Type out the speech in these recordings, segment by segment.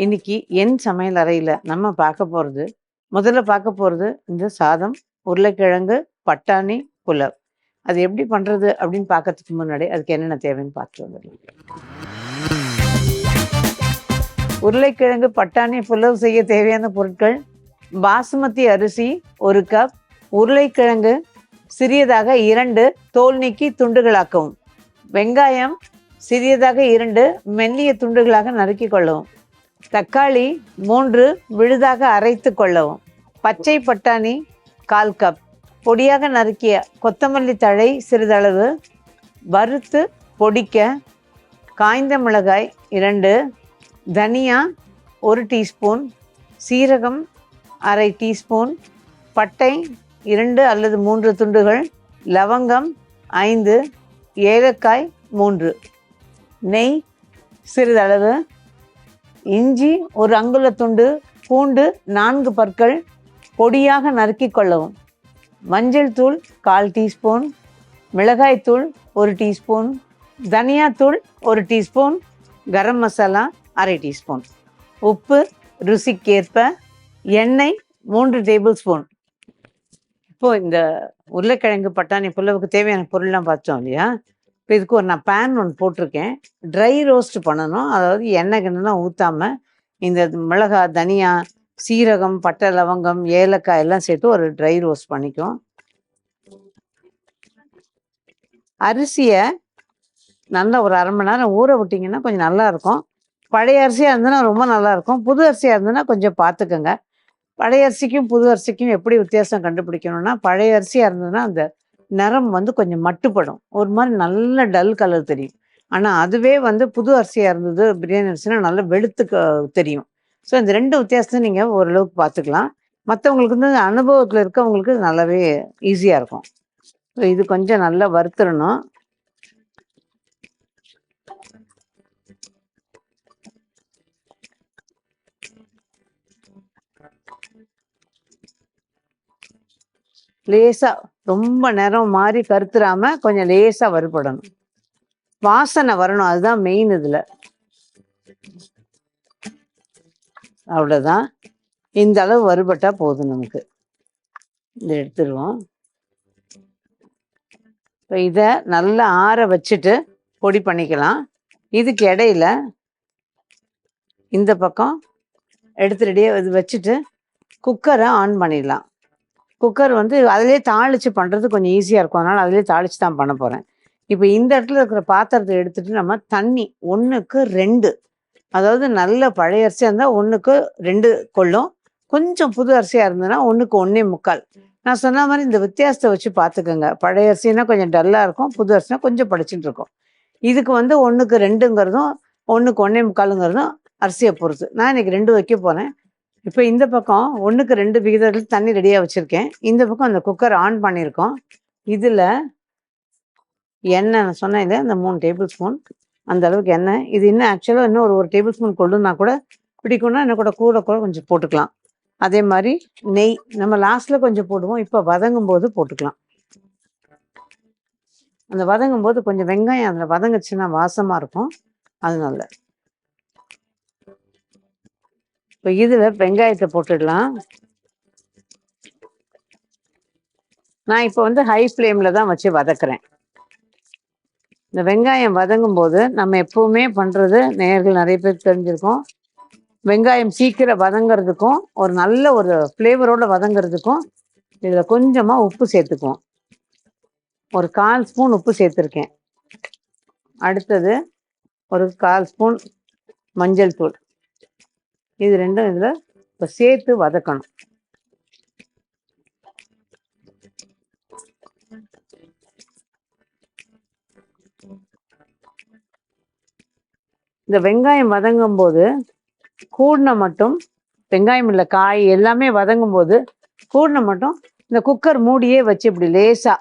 இன்னைக்கு என் சமையல் அறையில நம்ம முதல்ல பார்க்க போறது இந்த சாதம், உருளைக்கிழங்கு, பட்டாணி, புலாவ். அது எப்படி பண்றது அப்படின்னு பார்க்கறதுக்கு முன்னாடி அதுக்கு என்னென்ன தேவைன்னு பார்த்துட்டு வந்துடலாம். உருளைக்கிழங்கு, பட்டாணி, புலாவ் செய்ய தேவையான பொருட்கள்: பாசுமதி அரிசி 1 கப், உருளைக்கிழங்கு சிறியதாக 2 தோல் நீக்கி துண்டுகளாக்கவும், வெங்காயம் சிறியதாக 2 மெல்லிய துண்டுகளாக நறுக்கி கொள்ளவும், தக்காளி 3 விழுதாக அரைத்து கொள்ளவும், பச்சை பட்டாணி 1/4 கப், பொடியாக நறுக்கிய கொத்தமல்லி தழை சிறிதளவு, வறுத்து பொடிக்க காய்ந்த மிளகாய் 2, தனியா 1 டீஸ்பூன், சீரகம் அரை டீஸ்பூன், பட்டை 2 அல்லது 3 துண்டுகள், லவங்கம் 5, ஏலக்காய் 3, நெய் சிறிதளவு, இஞ்சி 1 அங்குல துண்டு, பூண்டு 4 பற்கள் பொடியாக நறுக்கி கொள்ளவும், மஞ்சள் தூள் 1/4 டீஸ்பூன், மிளகாய் தூள் 1 டீஸ்பூன், தனியாத்தூள் 1 டீஸ்பூன், கரம் மசாலா அரை டீஸ்பூன், உப்பு ருசிக்கேற்ப, எண்ணெய் 3 டேபிள் ஸ்பூன். இப்போது இந்த உருளைக்கிழங்கு பட்டாணி புலாவுக்கு தேவையான பொருள்லாம் பார்த்தோம் இல்லையா? இப்போ இதுக்கு நான் பேன் ஒன்று போட்டிருக்கேன். ட்ரை ரோஸ்ட் பண்ணணும். அதாவது எண்ணெய் கிண்ணெலாம் ஊற்றாமல் இந்த மிளகாய், தனியா, சீரகம், பட்டை, லவங்கம், ஏலக்காய் எல்லாம் சேர்த்து ஒரு ட்ரை ரோஸ்ட் பண்ணிக்கும். அரிசியை நல்லா ஒரு 1/2 மணி நேரம் ஊற விட்டிங்கன்னா கொஞ்சம் நல்லாயிருக்கும். பழைய அரிசியாக இருந்ததுன்னா ரொம்ப நல்லாயிருக்கும். புது அரிசியாக இருந்ததுன்னா கொஞ்சம் பார்த்துக்கோங்க. பழைய அரிசிக்கும் புது அரிசிக்கும் எப்படி வித்தியாசம் கண்டுபிடிக்கணும்னா, பழைய அரிசியாக இருந்ததுன்னா அந்த நிறம் கொஞ்சம் மட்டுப்படும், ஒரு மாதிரி நல்ல டல் கலர் தெரியும். ஆனால் அதுவே புது அரிசியாக இருந்தது பிரியாணி அரிசினா நல்லா வெளுத்து தெரியும். ஸோ இந்த 2 வித்தியாசத்தை நீங்கள் ஓரளவுக்கு பார்த்துக்கலாம். மற்றவங்களுக்கு அனுபவத்தில் இருக்கவங்களுக்கு நல்லாவே ஈஸியாக இருக்கும். ஸோ இது கொஞ்சம் நல்லா வறுத்துடணும். லேசாக ரொம்ப நேரம் மாறி கருத்துறாம கொஞ்சம் லேசாக வறுபடணும். வாசனை வரணும், அதுதான் மெயின். இதில் அவ்வளோதான். இந்த அளவு வறுபட்டால் போதும் நமக்கு. இதை எடுத்துருவோம். இப்போ இதை நல்லா ஆற வச்சுட்டு பொடி பண்ணிக்கலாம். இதுக்கு இடையில இந்த பக்கம் எடுத்து ரெடியாக இது வச்சுட்டு குக்கரை ஆன் பண்ணிடலாம். குக்கர் அதிலே தாளித்து பண்ணுறது கொஞ்சம் ஈஸியாக இருக்கும். அதனால் அதிலே தாளித்து தான் பண்ண போகிறேன். இப்போ இந்த இடத்துல இருக்கிற பாத்திரத்தை எடுத்துகிட்டு நம்ம தண்ணி 1க்கு 2, அதாவது நல்ல பழைய அரிசியாக இருந்தால் 1க்கு 2 கொள்ளும், கொஞ்சம் புது அரிசியாக இருந்ததுன்னா 1க்கு 1.25. நான் சொன்ன மாதிரி இந்த வித்தியாசத்தை வச்சு பார்த்துக்கோங்க. பழைய அரிசினா கொஞ்சம் டல்லாக இருக்கும், புது அரிசினா கொஞ்சம் படிச்சுட்டு இருக்கும். இதுக்கு 1க்கு 2ங்கிறதும் 1க்கு 1.25ங்கிறதும் அரிசியை பொறுத்து. நான் இன்றைக்கி 2 வைக்க போகிறேன். இப்போ இந்த பக்கம் 1க்கு 2 விகிதத்தில் தண்ணி ரெடியாக வச்சுருக்கேன். இந்த பக்கம் அந்த குக்கர் ஆன் பண்ணியிருக்கோம். இதில் எண்ணெய் நான் சொன்னேன் இல்லை, இந்த 3 டேபிள் ஸ்பூன் அந்த அளவுக்கு எண்ணெய். இது இன்னும் ஆக்சுவலாக இன்னும் ஒரு டேபிள் ஸ்பூன் கொள்ளுன்னா கூட பிடிக்கும்னா இன்னும் கூட கொஞ்சம் போட்டுக்கலாம். அதே மாதிரி நெய் நம்ம லாஸ்ட்டில் கொஞ்சம் போடுவோம். இப்போ வதங்கும் போது போட்டுக்கலாம். அந்த வதங்கும் போது கொஞ்சம் வெங்காயம் அதில் வதங்குச்சுன்னா வாசமாக இருக்கும், அதனால. இப்போ இதில் வெங்காயத்தை போட்டுடலாம். நான் இப்போ ஹை ஃப்ளேமில் தான் வச்சு வதக்குறேன். இந்த வெங்காயம் வதங்கும் போது நம்ம எப்போவுமே பண்ணுறது, நேயர்கள் நிறைய பேர் தெரிஞ்சிருக்கோம், வெங்காயம் சீக்கிரம் வதங்கிறதுக்கும் ஒரு நல்ல ஒரு ஃப்ளேவரோடு வதங்கிறதுக்கும் இதில் கொஞ்சமாக உப்பு சேர்த்துக்குவோம். ஒரு 1/4 ஸ்பூன் உப்பு சேர்த்துருக்கேன். அடுத்தது ஒரு 1/4 ஸ்பூன் மஞ்சள் தூள். இது 2ம் இதில் இப்போ சேர்த்து வதக்கணும். இந்த வெங்காயம் வதங்கும் போது கூடின மட்டும், வெங்காயம் இல்லை காய் எல்லாமே வதங்கும் போது கூடின மட்டும் இந்த குக்கர் மூடியே வச்சு இப்படி லேசாக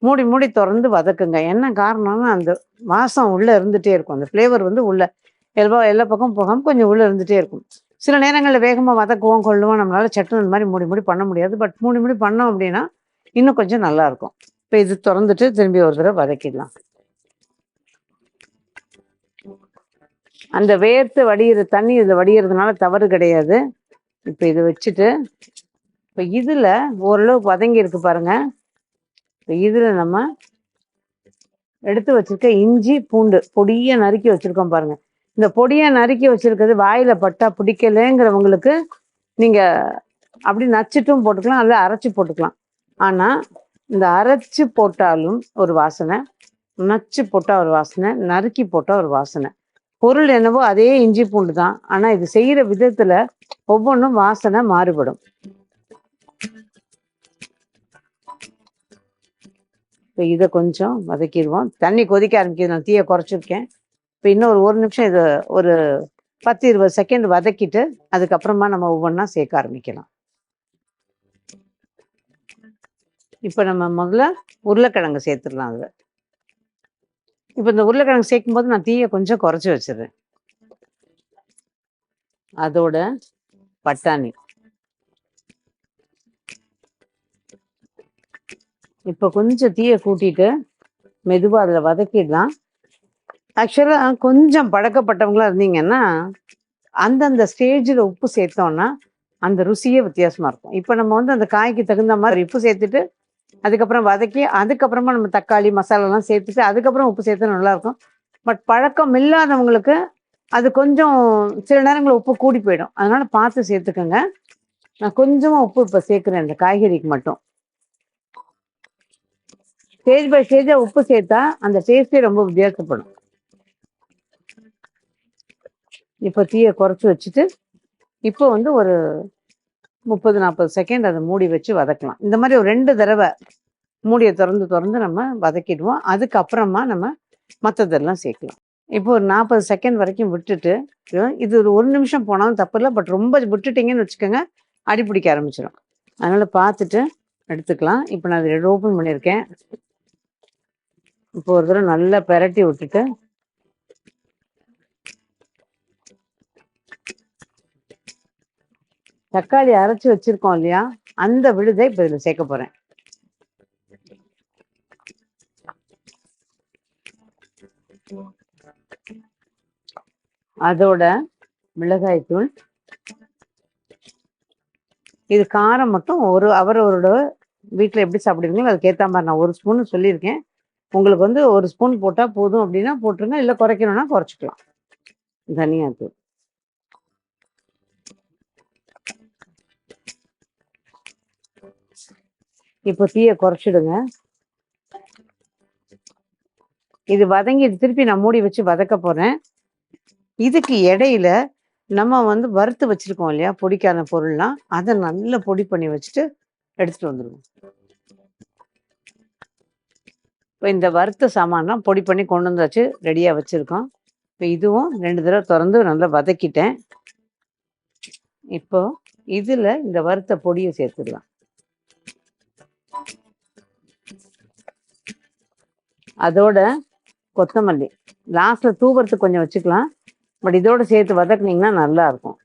மூடி திறந்து வதக்குங்க. என்ன காரணம்னா அந்த வாசம் உள்ளே இருந்துகிட்டே இருக்கும். அந்த ஃப்ளேவர் உள்ளே எல்லா பக்கம் போகாமல் கொஞ்சம் உள்ளே இருந்துகிட்டே இருக்கும். சில நேரங்களில் வேகமாக வதக்குவோம் கொள்ளுவோம், நம்மளால் சட்டன் இந்த மாதிரி மூடி பண்ண முடியாது. பட் மூடி பண்ணோம் அப்படின்னா இன்னும் கொஞ்சம் நல்லாயிருக்கும். இப்போ இது திறந்துட்டு திரும்பி ஒரு தடவை வதக்கிடலாம். அந்த வேர்த்து வடிகிற தண்ணி இதில் வடிகிறதுனால தவறு கிடையாது. இப்போ இதை வச்சுட்டு இப்போ இதில் ஓரளவுக்கு வதங்கி இருக்கு பாருங்க. இப்போ இதில் நம்ம எடுத்து வச்சிருக்க இஞ்சி பூண்டு பொடியை நறுக்கி வச்சிருக்கோம் பாருங்க. இந்த பொடியை நறுக்கி வச்சிருக்கிறது வாயில பட்டா பிடிக்கலைங்கிறவங்களுக்கு நீங்க அப்படி நச்சுட்டும் போட்டுக்கலாம், அல்ல அரைச்சி போட்டுக்கலாம். ஆனா இந்த அரைச்சி போட்டாலும் ஒரு வாசனை, நச்சு போட்டால் ஒரு வாசனை, நறுக்கி போட்டால் ஒரு வாசனை. பொருள் என்னவோ அதே இஞ்சி பூண்டு தான், ஆனா இது செய்யற விதத்துல ஒவ்வொன்றும் வாசனை மாறுபடும். இப்போ இதை கொஞ்சம் வதக்கிடுவோம். தண்ணி கொதிக்க ஆரம்பிக்குது, நான் தீயை குறைச்சிருக்கேன். இப்போ இன்னும் ஒரு நிமிஷம் இதை ஒரு 10-20 செகண்ட் வதக்கிட்டு அதுக்கப்புறமா நம்ம ஒவ்வொன்றா சேர்க்க ஆரம்பிக்கலாம். இப்போ நம்ம முதல்ல உருளைக்கிழங்கு சேர்த்துடலாம். அதில் இப்போ இந்த உருளைக்கிழங்கு சேர்க்கும் போது நான் தீயை கொஞ்சம் குறைச்சி வச்சிடுறேன். அதோட பட்டாணி, இப்போ கொஞ்சம் தீயை கூட்டிட்டு மெதுவாக அதில் வதக்கிடலாம். ஆக்சுவலாக கொஞ்சம் பழக்கப்பட்டவங்களா இருந்தீங்கன்னா அந்தந்த ஸ்டேஜில் உப்பு சேர்த்தோன்னா அந்த ருசியே வித்தியாசமாக இருக்கும். இப்போ நம்ம வந்து அந்த காய்க்கு தகுந்த மாதிரி உப்பு சேர்த்துட்டு அதுக்கப்புறம் வதக்கி அதுக்கப்புறமா நம்ம தக்காளி மசாலாலாம் சேர்த்துட்டு அதுக்கப்புறம் உப்பு சேர்த்தா நல்லாயிருக்கும். பட் பழக்கம் இல்லாதவங்களுக்கு அது கொஞ்சம் சில நேரங்களில் உப்பு கூடி போயிடும். அதனால பார்த்து சேர்த்துக்கோங்க. நான் கொஞ்சமாக உப்பு இப்போ சேர்க்குறேன் இந்த காய்கறிக்கு மட்டும். ஸ்டேஜ் பை ஸ்டேஜாக உப்பு சேர்த்தா அந்த டேஸ்டே ரொம்ப வித்தியாசப்படும். இப்போ தீயை குறைச்சி வச்சுட்டு இப்போ வந்து ஒரு 30-40 செகண்ட் அதை மூடி வச்சு வதக்கலாம். இந்த மாதிரி ஒரு 2 தடவை மூடியை திறந்து நம்ம வதக்கிடுவோம். அதுக்கப்புறமா நம்ம மற்றதெல்லாம் சேர்க்கலாம். இப்போ ஒரு 40 செகண்ட் வரைக்கும் விட்டுட்டு இது ஒரு நிமிஷம் போனாலும் தப்பு இல்லை. பட் ரொம்ப விட்டுட்டிங்கன்னு வச்சுக்கோங்க, அடி பிடிக்க ஆரம்பிச்சிடும். அதனால் பார்த்துட்டு எடுத்துக்கலாம். இப்போ நான் அதை ஓப்பன் பண்ணியிருக்கேன். இப்போ ஒரு தடவை நல்லா பெரட்டி விட்டுட்டு தக்காளி அரைச்சி வச்சிருக்கோம் இல்லையா, அந்த விழுதை இப்போ இதில் சேர்க்க போகிறேன். அதோட மிளகாய்த்தூள், இது காரம் மட்டும் அவரோட வீட்டில் எப்படி சாப்பிடுவீங்களோ அதுக்கேற்ற மாதிரி நான் 1 ஸ்பூன் சொல்லியிருக்கேன். உங்களுக்கு வந்து 1 ஸ்பூன் போட்டால் போதும் அப்படின்னா போட்டுருங்க, இல்லை குறைக்கணும்னா குறைச்சிக்கலாம். தனியாத்தூள், இப்போ தீயை குறைச்சிடுங்க. இது வதங்கி திருப்பி நான் மூடி வச்சு வதக்க போகிறேன். இதுக்கு இடையில நம்ம வந்து வறுத்து வச்சிருக்கோம் இல்லையா பொடிக்கான பொருள்லாம், அதை நல்லா பொடி பண்ணி வச்சுட்டு எடுத்துட்டு வந்துடுவோம். இப்போ இந்த வறுத்த சாமான்லாம் பொடி பண்ணி கொண்டு வந்தாச்சு, ரெடியாக வச்சுருக்கோம். இப்போ இதுவும் 2 தடவை திறந்து நல்லா வதக்கிட்டேன். இப்போ இதில் இந்த வறுத்த பொடியை சேர்த்துடலாம். அதோட கொத்தமல்லி லாஸ்ட்டில் தூவறதுக்கு கொஞ்சம் வச்சுக்கலாம். பட் இதோட சேர்த்து வதக்குனீங்கன்னா நல்லா இருக்கும்.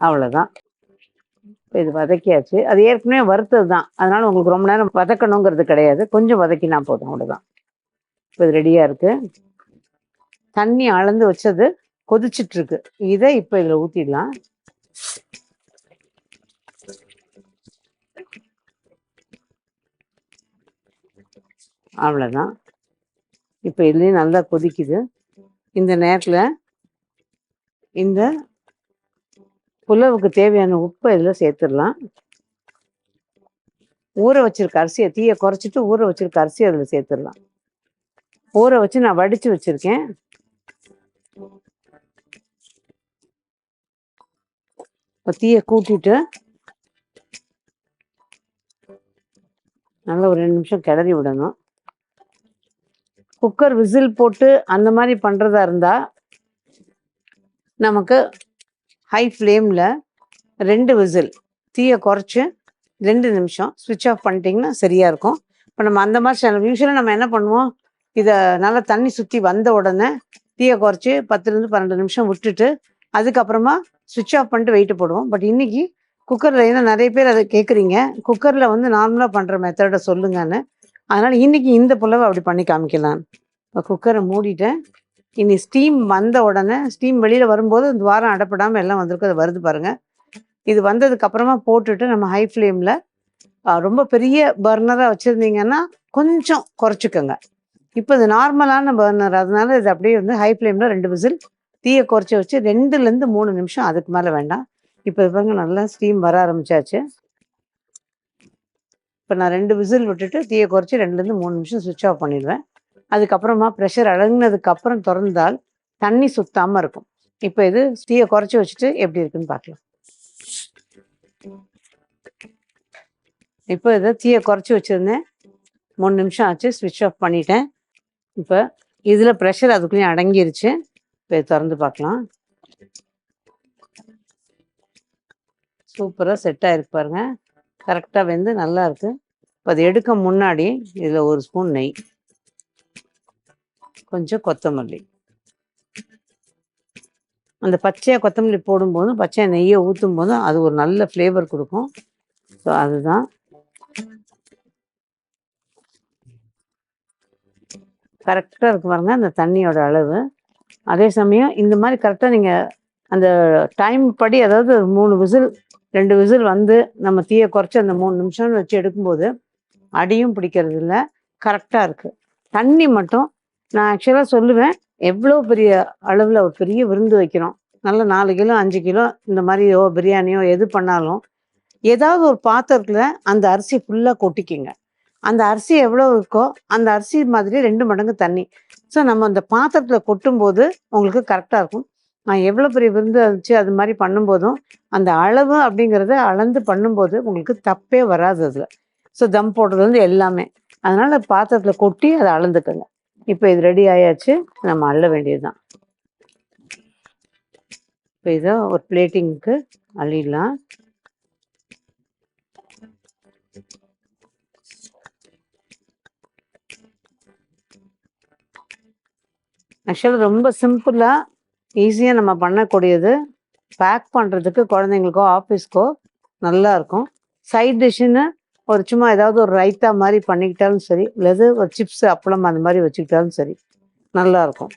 அவ்வளோதான். இது வதக்கியாச்சு. அது ஏற்கனவே வறுத்தது தான், அதனால உங்களுக்கு ரொம்ப நேரம் வதக்கணுங்கிறது கிடையாது. கொஞ்சம் வதக்கினா போதும், அவ்வளோதான். இப்போ இது ரெடியாக இருக்கு. தண்ணி அளந்து வச்சது கொதிச்சிட்டு இருக்கு. இதை இப்போ இதில் ஊற்றிடலாம். அவ்வளோதான். இப்போ இதுலேயும் நல்லா கொதிக்குது. இந்த நேரத்தில் இந்த புலவுக்கு தேவையான உப்பை இதில் சேர்த்துடலாம். ஊற வச்சிருக்க அரிசியை தீயை குறைச்சிட்டு ஊற வச்சிருக்க அரிசியை அதில் சேர்த்துடலாம். ஊற வச்சு நான் வடித்து வச்சுருக்கேன். இப்போ தீயை கூட்டிட்டு நல்லா ஒரு 2 நிமிஷம் கிளறி விடணும். குக்கர் விசில் போட்டு அந்த மாதிரி பண்ணுறதா இருந்தால் நமக்கு ஹை ஃப்ளேமில் 2 விசில், தீயை குறைச்சி 2 நிமிஷம் ஸ்விட்ச் ஆஃப் பண்ணிட்டிங்கன்னா சரியாக இருக்கும். இப்போ நம்ம அந்த மாதிரி யூஸ்வலாக நம்ம என்ன பண்ணுவோம், இதை நல்லா தண்ணி சுற்றி வந்த உடனே தீயை குறைச்சி 10-12 நிமிஷம் விட்டுட்டு அதுக்கப்புறமா ஸ்விட்ச் ஆஃப் பண்ணிட்டு வெயிட்டு போடுவோம். பட் இன்றைக்கி குக்கரில், ஏன்னா நிறைய பேர் அதை கேட்குறீங்க, குக்கரில் வந்து நார்மலாக பண்ணுற மெத்தடை சொல்லுங்கன்னு. அதனால் இன்றைக்கி இந்த புலவை அப்படி பண்ணி காமிக்கலாம். இப்போ குக்கரை மூடிட்டேன். இனி ஸ்டீம் வந்த உடனே ஸ்டீம் வெளியில் வரும்போது துவாரம் அடப்படாமல் எல்லாம் வந்திருக்கு, அது வருது பாருங்கள். இது வந்ததுக்கப்புறமா போட்டுட்டு நம்ம ஹை ஃப்ளேமில் ரொம்ப பெரிய பர்னராக வச்சுருந்தீங்கன்னா கொஞ்சம் குறைச்சிக்கோங்க. இப்போ இது நார்மலான பர்னர், அதனால இது அப்படியே வந்து ஹை ஃப்ளேமில் 2 விசில் தீயை குறைச்சி வச்சு 2லேருந்து 3 நிமிஷம், அதுக்கு மேலே வேண்டாம். இப்போ பாருங்க நல்லா ஸ்டீம் வர ஆரம்பிச்சாச்சு. இப்போ நான் 2 விசில் விட்டுட்டு தீயை குறைச்சி 2லேருந்து 3 நிமிஷம் சுவிட்ச் ஆஃப் பண்ணிடுவேன். அதுக்கப்புறமா ப்ரெஷர் அடங்கினதுக்கப்புறம் திறந்தால் தண்ணி சுத்தாமல் இருக்கும். இப்போ இது தீயை குறைச்சி வச்சுட்டு எப்படி இருக்குன்னு பார்க்கலாம். இப்போ இதை தீயை குறைச்சி வச்சுருந்தேன், 3 நிமிஷம் ஆச்சு, ஸ்விட்ச் ஆஃப் பண்ணிட்டேன். இப்போ இதில் ப்ரெஷர் அதுக்குள்ளேயும் அடங்கிருச்சு. இப்போ திறந்து பார்க்கலாம். சூப்பராக செட் ஆகிருக்கு பாருங்க, கரெக்டாக வெந்து நல்லா இருக்கு. இப்போ அது எடுக்க முன்னாடி இதில் 1 ஸ்பூன் நெய், கொஞ்சம் கொத்தமல்லி, அந்த பச்சையாக கொத்தமல்லி போடும்போதும் பச்சையாக நெய்யை ஊற்றும் போதும் அது ஒரு நல்ல ஃப்ளேவர் கொடுக்கும். ஸோ அதுதான் கரெக்டாக இருக்கு பாருங்க அந்த தண்ணியோட அளவு. அதே சமயம் இந்த மாதிரி கரெக்டாக நீங்கள் அந்த டைம் படி, அதாவது 3 விசில் 2 விசில் வந்து நம்ம தீயை குறைச்சி அந்த 3 நிமிஷம்னு வச்சு எடுக்கும்போது அடியும் பிடிக்கிறது இல்லை, கரெக்டாக இருக்குது. தண்ணி மட்டும் நான் ஆக்சுவலாக சொல்லுவேன், எவ்வளோ பெரிய அளவில் ஒரு பெரிய விருந்து வைக்கிறோம், நல்லா 4 கிலோ 5 கிலோ இந்த மாதிரியோ பிரியாணியோ எது பண்ணாலும் ஏதாவது ஒரு பாத்திரத்தில் அந்த அரிசி ஃபுல்லாக கொட்டிக்கிங்க. அந்த அரிசி எவ்வளோ இருக்கோ அந்த அரிசி மாதிரி 2 மடங்கு தண்ணி. ஸோ நம்ம அந்த பாத்திரத்தில் கொட்டும்போது உங்களுக்கு கரெக்டாக இருக்கும். நான் எவ்வளோ பெரிய விருந்து வச்சு அது மாதிரி பண்ணும்போதும் அந்த அளவு அப்படிங்கிறத அளந்து பண்ணும்போது உங்களுக்கு தப்பே வராது அதில். ஸோ தம் போடுறது எல்லாமே அதனால் பாத்திரத்தில் கொட்டி அதை அளந்துக்கோங்க. இப்போ இது ரெடி ஆயாச்சு, நம்ம அள்ள வேண்டியது தான். இப்போ இதை ஒரு பிளேட்டிங்க்கு அள்ளிடலாம். ஆக்சுவலாக ரொம்ப சிம்பிளாக ஈஸியாக நம்ம பண்ணக்கூடியது. பேக் பண்ணுறதுக்கு குழந்தைங்களுக்கோ ஆஃபீஸ்க்கோ நல்லாயிருக்கும். சைட் டிஷ்ஷுன்னு ஒரு சும்மா ஏதாவது ஒரு ரைத்தா மாதிரி பண்ணிக்கிட்டாலும் சரி, இல்லது ஒரு சிப்ஸு அப்பளம் அந்த மாதிரி வச்சுக்கிட்டாலும் சரி நல்லாயிருக்கும்.